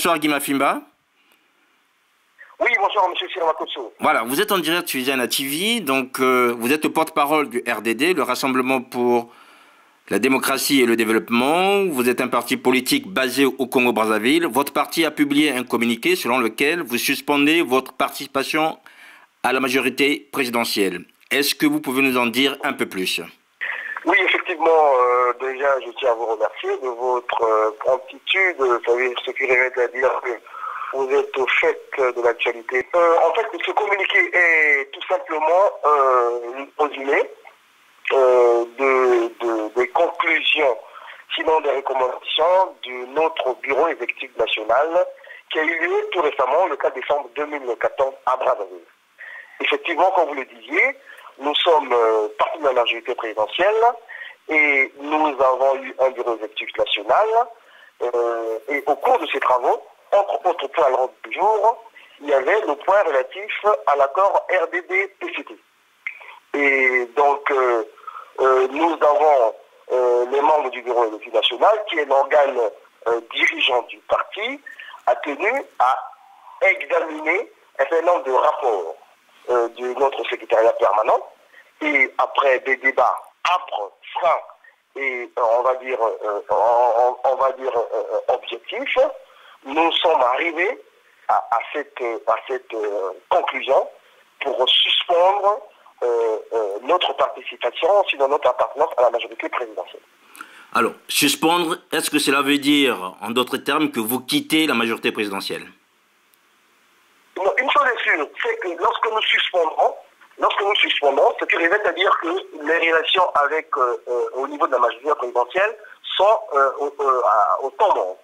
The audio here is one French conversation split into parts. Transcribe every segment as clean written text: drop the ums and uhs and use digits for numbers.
Bonsoir Guy Mafimba. Oui, bonsoir M. Siramakoso. Voilà, vous êtes en direct sur Zyana TV, donc vous êtes le porte-parole du RDD, le Rassemblement pour la démocratie et le développement. Vous êtes un parti politique basé au Congo-Brazzaville. Votre parti a publié un communiqué selon lequel vous suspendez votre participation à la majorité présidentielle. Est-ce que vous pouvez nous en dire un peu plus? Oui, effectivement, déjà, je tiens à vous remercier de votre promptitude. Vous savez, ce qui revient à dire que vous êtes au fait de l'actualité. En fait, ce communiqué est tout simplement un résumé des conclusions, sinon des recommandations de notre bureau exécutif national qui a eu lieu tout récemment, le 4 décembre 2014 à Brazzaville. Effectivement, comme vous le disiez, nous sommes partis de la majorité présidentielle et nous avons eu un bureau exécutif national et au cours de ces travaux, entre autres points à l'ordre du jour, il y avait le point relatif à l'accord RDD-PCT. Et donc, nous avons les membres du bureau exécutif national, qui est l'organe dirigeant du parti, a tenu à examiner un certain nombre de rapports de notre secrétariat permanent. Et après des débats âpres, francs et on va dire objectifs, nous sommes arrivés à cette conclusion pour suspendre notre participation, sinon notre appartenance à la majorité présidentielle. Alors, suspendre, est-ce que cela veut dire, en d'autres termes, que vous quittez la majorité présidentielle? Non, une chose est sûre, c'est que lorsque nous suspendrons, ce qui revient à dire que les relations avec, au niveau de la majorité présidentielle sont au tendance.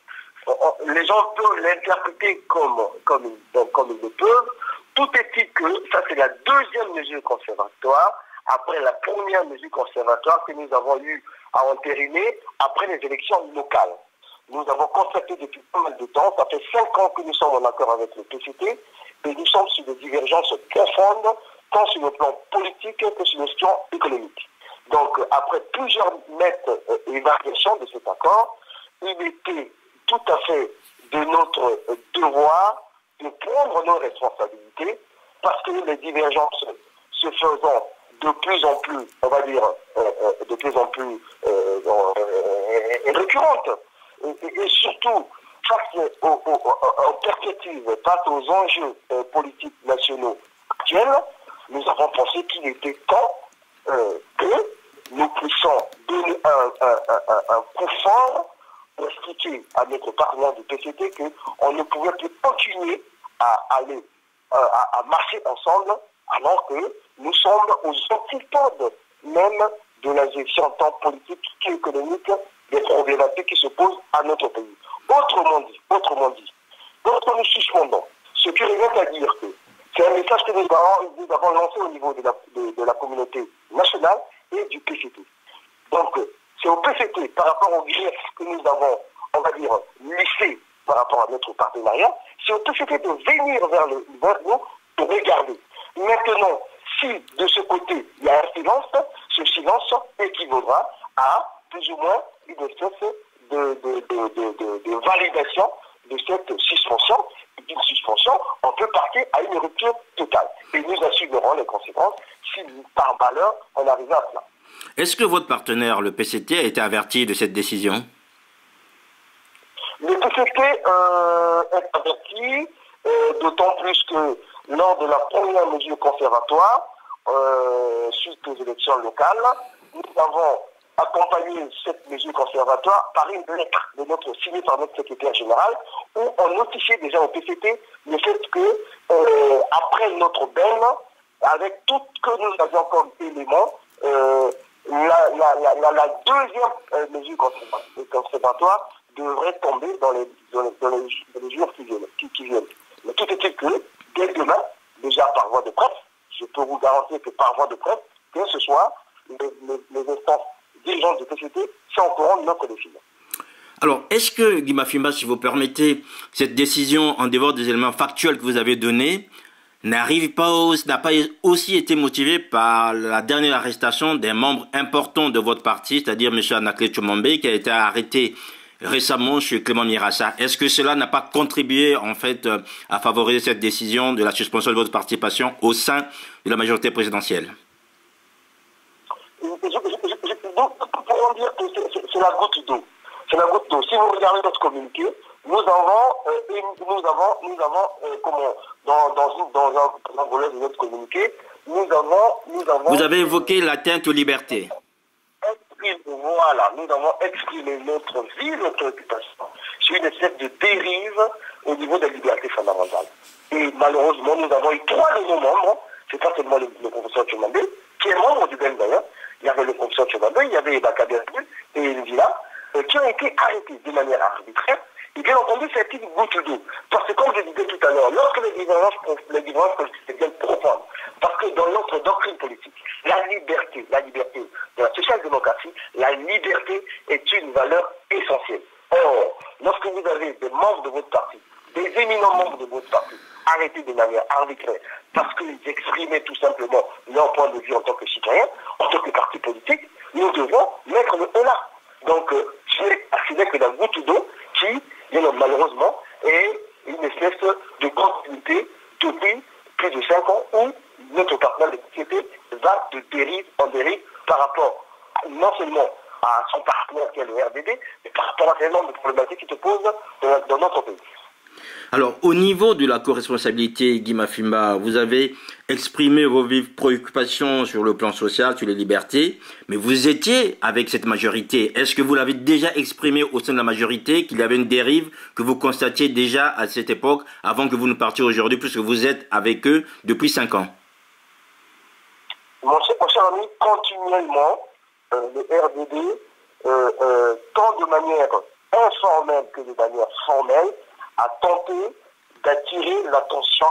Les gens peuvent l'interpréter comme ils le peuvent. Tout est-il que ça, c'est la deuxième mesure conservatoire après la première mesure conservatoire que nous avons eu à entériner après les élections locales. Nous avons constaté depuis pas mal de temps, ça fait 5 ans que nous sommes en accord avec le PCT, et nous sommes sur des divergences profondes, tant sur le plan politique que sur le plan économique. Donc, après plusieurs mètres et variations de cet accord, il était tout à fait de notre devoir de prendre nos responsabilités, parce que les divergences se faisant de plus en plus, on va dire, de plus en plus récurrentes, et surtout face aux perspectives, face aux enjeux politiques nationaux actuels, nous avons pensé qu'il était temps que nous puissions donner un coup fort pour expliquer à notre partenaire du PCT qu'on ne pouvait plus continuer à marcher ensemble alors que nous sommes aux antipodes même de la gestion tant politique qu'économique des problématiques qui se posent à notre pays. Autrement dit, lorsque nous suspendons, ce qui revient à dire que c'est un message que nous avons lancé au niveau de la communauté nationale et du PCT. Donc, c'est au PCT, par rapport aux griefs que nous avons, on va dire, lissés par rapport à notre partenariat, c'est au PCT de venir vers nous, de regarder. Maintenant, si de ce côté, il y a un silence, ce silence équivaudra à plus ou moins une espèce de validation de cette suspension. D'une suspension, on peut partir à une rupture totale. Et nous assumerons les conséquences si, par malheur, on arrive à cela. Est-ce que votre partenaire, le PCT, a été averti de cette décision? Le PCT est averti, d'autant plus que lors de la première mesure conservatoire, suite aux élections locales, nous avons accompagné cette mesure conservatoire par une lettre signée par notre secrétaire général, où on notifiait déjà au PCT le fait que, après notre BEM, avec tout ce que nous avions comme élément, la deuxième mesure conservatoire devrait tomber dans les jours qui viennent. Mais tout est-il que, dès demain, déjà par voie de presse, je peux vous garantir que par voie de presse, que ce soit les instances dirigeantes du PCT sont au courant de notre décision. Alors, est-ce que, Guy Mafimba, si vous permettez, cette décision, en dehors des éléments factuels que vous avez donnés, n'a pas aussi été motivée par la dernière arrestation d'un membre important de votre parti, c'est-à-dire M. Anakle Tchomambe, qui a été arrêté récemment sur Clément Mirassa. Est-ce que cela n'a pas contribué en fait à favoriser cette décision de la suspension de votre participation au sein de la majorité présidentielle? Nous pourrons dire que c'est la goutte d'eau. C'est la goutte d'eau. Si vous regardez notre communiqué, nous avons comment, dans un volet de notre communiqué, nous avons... Vous avez évoqué l'atteinte aux libertés. Voilà, nous avons exprimé notre vie, notre préoccupation sur une espèce de dérive au niveau des libertés fondamentales. Et malheureusement, nous avons eu 3 de nos membres, c'est pas seulement le professeur Tchomandé, qui est membre du BEN d'ailleurs, il y avait le professeur Tchomandé, il y avait Eba Kaberbu et Nvila, qui ont été arrêtés de manière arbitraire. Et bien entendu, c'est une goutte d'eau. Parce que comme je disais tout à l'heure, lorsque les différences politiques deviennent profondes, parce que dans notre doctrine politique, la liberté de la social-démocratie, la liberté est une valeur essentielle. Or, lorsque vous avez des membres de votre parti, des éminents membres de votre parti, arrêtés de manière arbitraire, parce qu'ils exprimaient tout simplement leur point de vue en tant que citoyens, en tant que parti politique, nous devons mettre le haut là. Donc, ce n'est que la goutte d'eau qui, malheureusement, est une espèce de continuité depuis plus de 5 ans où notre partenaire de société va de dérive en dérive par rapport non seulement à son partenaire qui est le RDD, mais par rapport à un nombre de problématiques qui se posent dans notre pays. Alors, au niveau de la co-responsabilité, Guy Mafimba, vous avez exprimé vos vives préoccupations sur le plan social, sur les libertés, mais vous étiez avec cette majorité. Est-ce que vous l'avez déjà exprimé au sein de la majorité, qu'il y avait une dérive que vous constatiez déjà à cette époque, avant que vous ne partiez aujourd'hui, puisque vous êtes avec eux depuis 5 ans? Mon cher ami, continuellement, le RDD, tant de manière informelle que de manière formelle, a tenté d'attirer l'attention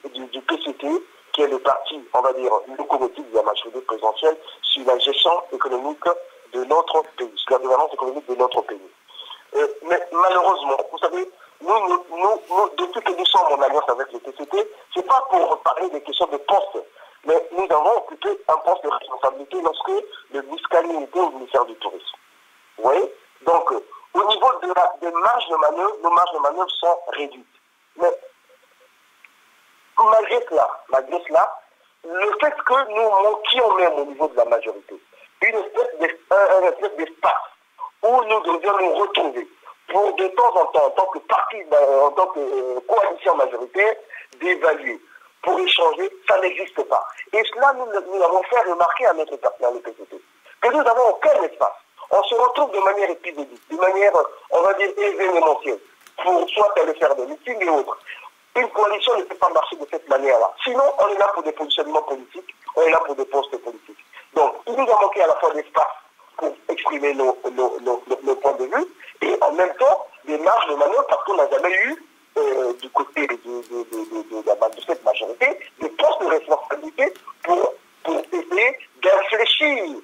du PCT, qui est le parti, on va dire, locomotive de la majorité présidentielle, sur la gestion économique de notre pays, sur la gouvernance économique de notre pays. Mais malheureusement, vous savez, nous, depuis que nous sommes en alliance avec le PCT, ce n'est pas pour parler des questions de poste, mais nous avons occupé un poste de responsabilité lorsque le Biscali était au ministère du Tourisme. Vous voyez? Donc, au niveau des marges de manœuvre, nos marges de manœuvre sont réduites. Mais malgré cela, le fait que nous manquions même au niveau de la majorité, une espèce d'espace où nous devions nous retrouver pour de temps en temps, en tant que parti, en tant que coalition majoritaire, d'évaluer, pour échanger, ça n'existe pas. Et cela, nous l'avons fait remarquer à notre partenaire, le PCT, que nous n'avons aucun espace. On se retrouve de manière épisodique, de manière, on va dire, événementielle, pour soit aller faire des meetings et autres. Une coalition ne peut pas marcher de cette manière-là. Sinon, on est là pour des positionnements politiques, on est là pour des postes politiques. Donc, il nous a manqué à la fois d'espace pour exprimer nos points de vue, et en même temps, des marges de manœuvre, parce qu'on n'a jamais eu, du côté de cette majorité, des postes de responsabilité pour essayer d'infléchir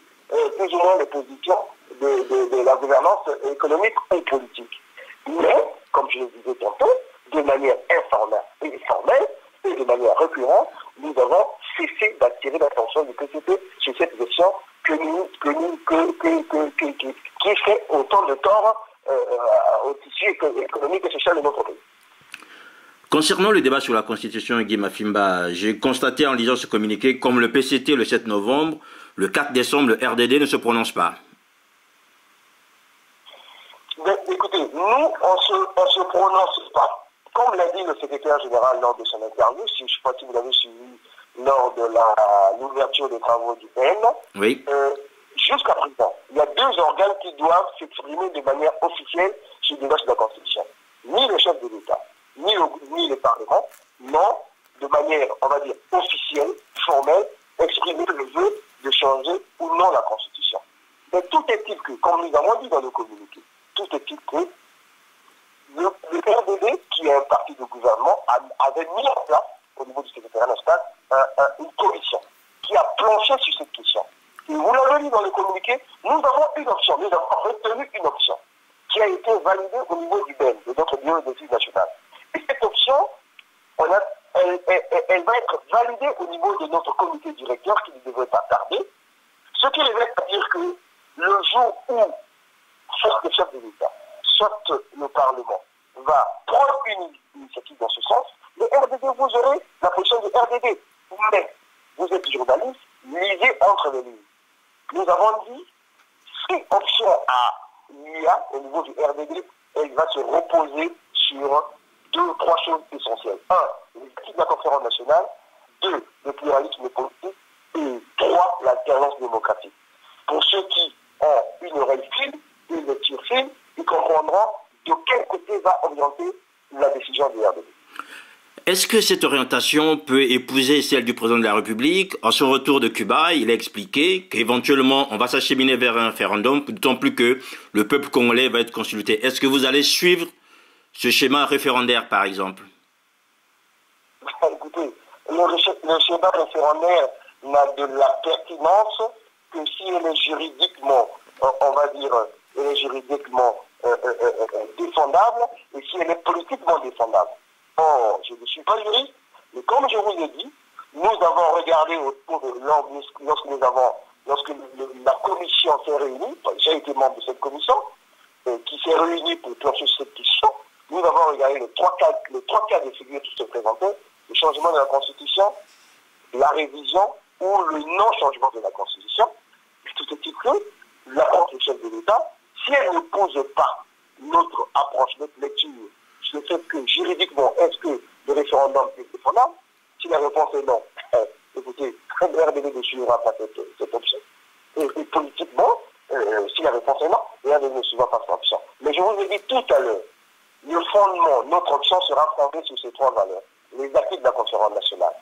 plus ou moins les positions de la gouvernance économique ou politique. Mais, comme je le disais tantôt, de manière informelle et de manière récurrente, nous avons cessé d'attirer l'attention du PCT sur cette question qui fait autant de tort au tissu économique et social de notre pays. Concernant le débat sur la Constitution, Guy Mafimba, j'ai constaté en lisant ce communiqué, comme le PCT le 7 novembre, le 4 décembre, le RDD ne se prononce pas. Mais, écoutez, nous, on se prononce pas. Comme l'a dit le secrétaire général lors de son interview, je ne sais pas si vous l'avez suivi lors de l'ouverture des travaux du PN, oui. Jusqu'à présent, il y a 2 organes qui doivent s'exprimer de manière officielle sur le débat sur la Constitution. Ni le chef de l'État, ni le Parlement, non, de manière, on va dire, officielle, formelle, exprimer le vœu de changer ou non la Constitution. Mais tout est-il que, comme nous avons dit dans le communiqué, tout est-il que le RDD, qui est un parti de gouvernement, avait mis en place, au niveau du secrétariat national, une commission qui a planché sur cette question. Et vous l'avez dit dans le communiqué, nous avons une option, nous avons retenu une option qui a été validée au niveau du BEN, de notre bureau d'études nationales. Et cette option, elle va être validée au niveau de notre comité directeur qui ne devrait pas tarder, ce qui revient à dire que le jour où, soit le chef de l'État, soit le Parlement va prendre une initiative dans ce sens, le RDD, vous aurez la position du RDD. Mais vous êtes journaliste, lisez entre les lignes. Nous avons dit, si option A, il y a au niveau du RDD, elle va se reposer sur 2 ou 3 choses essentielles. 1, l'éthique de la conférence nationale. 2, le pluralisme politique. Et 3, l'alternance démocratique. Pour ceux qui ont une oreille fine, une lecture fine, ils comprendront de quel côté va orienter la décision du RDD. Est-ce que cette orientation peut épouser celle du président de la République? En son retour de Cuba, il a expliqué qu'éventuellement on va s'acheminer vers un référendum, d'autant plus que le peuple congolais va être consulté. Est-ce que vous allez suivre ce schéma référendaire, par exemple? Écoutez, le schéma référendaire n'a de la pertinence que si elle est juridiquement, on va dire, elle est juridiquement défendable et si elle est politiquement défendable. Or, je ne suis pas juriste, mais comme je vous ai dit, nous avons regardé lorsque la commission s'est réunie, j'ai été membre de cette commission, qui s'est réunie pour plancher cette question, nous avons regardé les trois cas de figure qui se présentaient, le changement de la Constitution, la révision ou le non-changement de la Constitution. Tout est que l'approche du chef de l'État, si elle ne pose pas notre approche, notre lecture, sur le fait que juridiquement, est-ce que le référendum est défendable? Si la réponse est non, écoutez, le RDD ne suivra pas cette option. Et politiquement, si la réponse est non, le RDD ne suivra pas cette option. Mais je vous ai dit tout à l'heure, le fondement, notre option sera fondée sur ces 3 valeurs. Les acquis de la conférence nationale.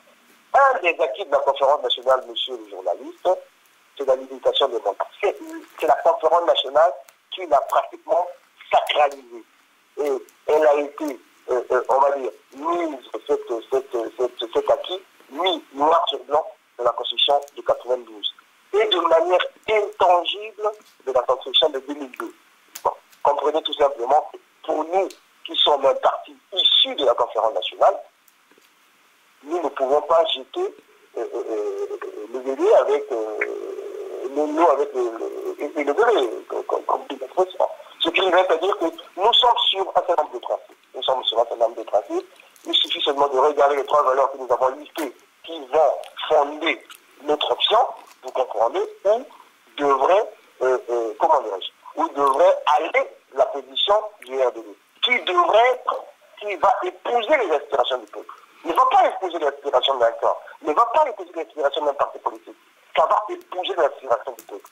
Un des acquis de la conférence nationale, monsieur le journaliste, c'est la limitation des mandats. C'est la conférence nationale qui l'a pratiquement sacralisée. Et elle a été, on va dire, mise, cet acquis, mis noir sur blanc de la Constitution de 92. Et de manière intangible de la Constitution de 2002. Bon, comprenez tout simplement que pour nous, qui sommes un parti issu de la conférence nationale, nous ne pouvons pas jeter le bébé avec l'eau avec le bébé, comme dit l'expression. Ce qui veut dire que nous sommes sur un certain nombre de principes. Nous sommes sur un certain nombre de principes. Il suffit seulement de regarder les 3 valeurs que nous avons listées qui vont fonder notre option, vous comprenez, où devrait, comment dirais-je, où devrait aller la position du RDD, qui va épouser les aspirations du peuple. Ne va pas épouser les aspirations d'un corps, ne va pas épouser les aspirations d'un parti politique. Ça va épouser les aspirations du peuple.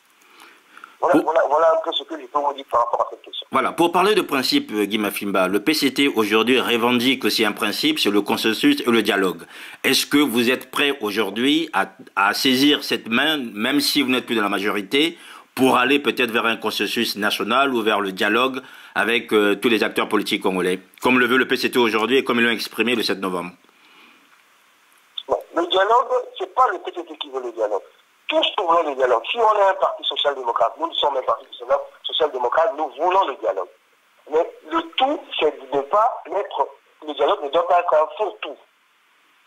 Voilà un peu ce que je peux vous dire par rapport à cette question. Voilà, pour parler de principe, Guy Mafimba, le PCT aujourd'hui revendique aussi un principe, c'est le consensus et le dialogue. Est-ce que vous êtes prêt aujourd'hui à saisir cette main, même si vous n'êtes plus dans la majorité, pour aller peut-être vers un consensus national ou vers le dialogue avec tous les acteurs politiques congolais, comme le veut le PCT aujourd'hui et comme ils l'ont exprimé le 7 novembre? Non, le dialogue, ce n'est pas le PCT qui veut le dialogue. Tous voulons le dialogue. Si on est un parti social-démocrate, nous sommes un parti social-démocrate, nous voulons le dialogue. Mais le tout, c'est de ne pas être... Le dialogue ne doit pas être un fourre-tout.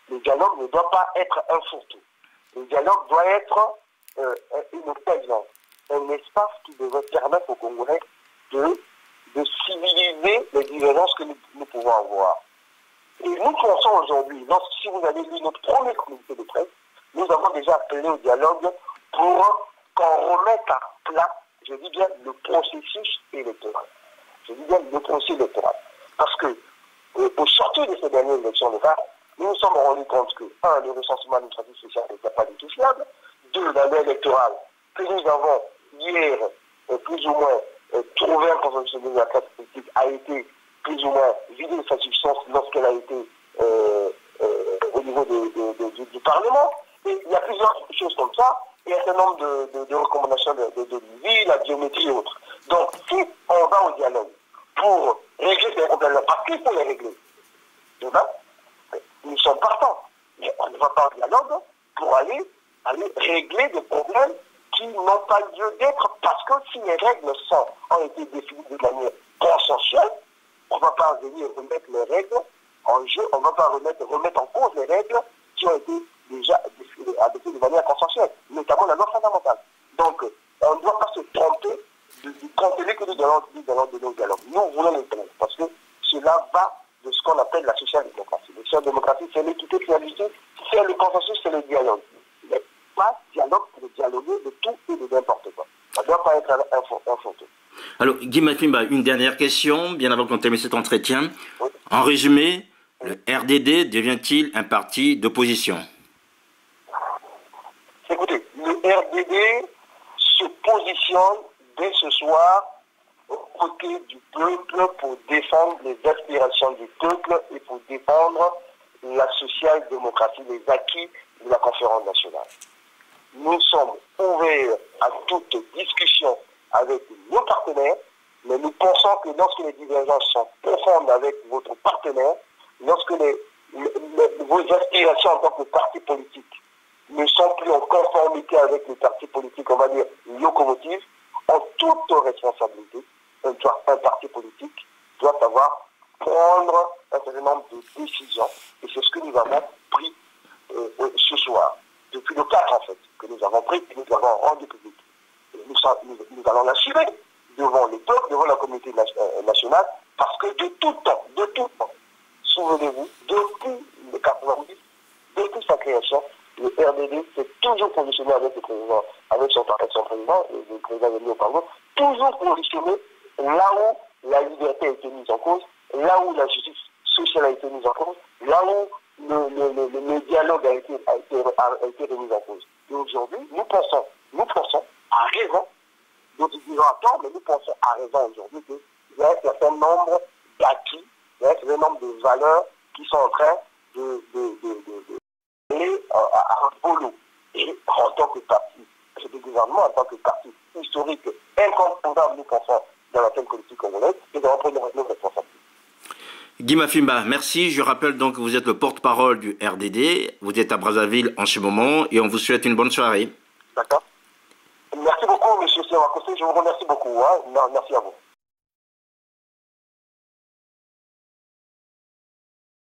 Le dialogue ne doit pas être un fourre-tout. Le dialogue doit être une occasion, un espace qui devrait permettre aux Congolais de civiliser les divergences que nous pouvons avoir. Et nous pensons aujourd'hui, si vous avez lu notre premier communiqué de presse, nous avons déjà appelé au dialogue pour qu'on remette à plat, je dis bien, le processus électoral. Je dis bien le processus électoral. Parce que, au sortir de ces dernières élections locales, nous nous sommes rendus compte que, 1, le recensement administratif social n'était pas du tout fiable, 2, la loi électorale que nous avons hier, plus ou moins, trouvé un consensus de la classe politique a été plus ou moins vidée de sa substance lorsqu'elle a été au niveau du Parlement. Et il y a plusieurs choses comme ça, et un certain nombre de recommandations de vie, la biométrie et autres. Donc, si on va au dialogue pour régler ces problèmes-là, parce qu'il faut les régler, nous sommes partants. Mais on ne va pas au dialogue pour aller régler des problèmes qui n'ont pas lieu d'être, parce que si les règles ont été définies de manière consensuelle, on ne va pas venir remettre les règles en jeu, on ne va pas remettre en cause les règles qui ont été déjà adoptées de manière consensuelle, notamment la loi fondamentale. Donc, on ne doit pas se tromper du contenu que nous allons donner appeler au dialogue. Nous voulons le dialogue parce que cela va de ce qu'on appelle la social-démocratie. La social-démocratie, c'est l'équité, c'est la justice, c'est le consensus, c'est le dialogue. Il n'y a pas de dialogue pour dialoguer de tout et de n'importe quoi. Ça ne doit pas être un photo. Alors, Guy Mafimba, une dernière question, bien avant qu'on termine cet entretien. Oui. En résumé, le RDD devient-il un parti d'opposition? Écoutez, le RDD se positionne dès ce soir aux côtés du peuple pour défendre les aspirations du peuple et pour défendre la social-démocratie, les acquis de la conférence nationale. Nous sommes ouverts à toute discussion avec nos partenaires, mais nous pensons que lorsque les divergences sont profondes avec votre partenaire, lorsque vos aspirations en tant que parti politique ne sont plus en conformité avec les partis politiques, on va dire locomotives, en toute responsabilité, un parti politique doit savoir prendre un certain nombre de décisions, et c'est ce que nous avons pris ce soir, depuis le 4 en fait, que nous avons pris et nous avons rendu public. Nous allons l'assumer devant le peuple, devant la communauté nationale, parce que de tout temps, souvenez-vous, depuis le 90, depuis sa création, le RDD s'est toujours positionné avec le président, avec son président, et le président venu au Parlement, toujours positionné là où la liberté a été mise en cause, là où la justice sociale a été mise en cause, là où le dialogue a été remis en cause. Et aujourd'hui, nous pensons, à raison, d'autres diront à tort, mais nous pensons à raison aujourd'hui qu'il y a un certain nombre d'acquis, il y a un certain nombre de valeurs qui sont en train d'aller à un polo. Et en tant que parti, c'est le gouvernement, en tant que parti historique, incontournable, nous pensons, dans la scène politique congolaise, et de reprendre nos responsabilités. Guy Mafimba, merci. Je rappelle donc que vous êtes le porte-parole du RDD. Vous êtes à Brazzaville en ce moment et on vous souhaite une bonne soirée. D'accord. Merci beaucoup, M. Sewakosse. Je vous remercie beaucoup. Hein. Merci à vous.